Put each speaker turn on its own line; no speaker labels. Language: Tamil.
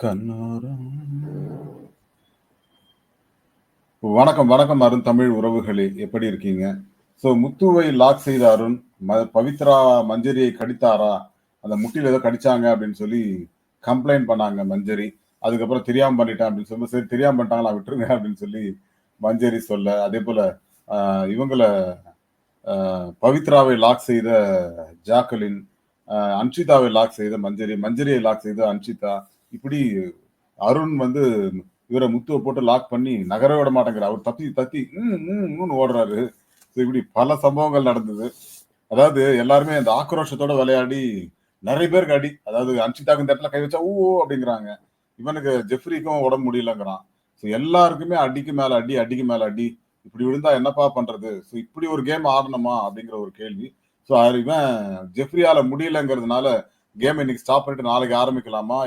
கண்ணோரம். வணக்கம், வணக்கம் அருந்தமிழ் உறவுகளே! எப்படி இருக்கீங்க? முத்துவை லாக் செய்த அருண், பவித்ரா மஞ்சரியை கடித்தாரா? அந்த முட்டில ஏதோ கடிச்சாங்க அப்படின்னு சொல்லி கம்ப்ளைண்ட் பண்ணாங்க மஞ்சரி. அதுக்கப்புறம் தெரியாம பண்ணிட்டேன் அப்படின்னு சொல்லும்போது, சரி தெரியாம பண்ணிட்டாங்களா விட்டுருங்க அப்படின்னு சொல்லி மஞ்சரி சொல்ல, அதேபோல அ இவங்கள பவித்ராவை லாக் செய்த ஜாக்கலின், அன்ஷிதாவை லாக் செய்த மஞ்சரி, மஞ்சரியை லாக் செய்த அன்ஷிதா. இப்படி அருண் வந்து இவர முத்துவ போட்டு லாக் பண்ணி நகரவே விட மாட்டேங்கிறார். அவர் தத்தி தத்தி ம்ன்னு ஓடுறாரு. இப்படி பல சம்பவங்கள் நடந்தது. அதாவது எல்லாருமே அந்த ஆக்ரோஷத்தோட விளையாடி நெறைய பேருக்கு அடி. அதாவது அன்ஷிதாக்கு இந்த இடத்துல கை வச்சா, அப்படிங்கிறாங்க. இவனுக்கு ஜெஃப்ரிக்கும் உடம்பு முடியலங்கிறான். எல்லாருக்குமே அடிக்கு மேல அடி, அடிக்கு மேல அடி. இப்படி விழுந்தா என்னப்பா பண்றது? இப்படி ஒரு கேம் ஆடணுமா? அப்படிங்கிற ஒரு கேள்வி. இவன் ஜெஃப்ரியால முடியலங்கிறதுனால கேம் இன்னைக்கு ஸ்டாப் பண்ணிட்டு நாளைக்கு ஆரம்பிக்கலாமா?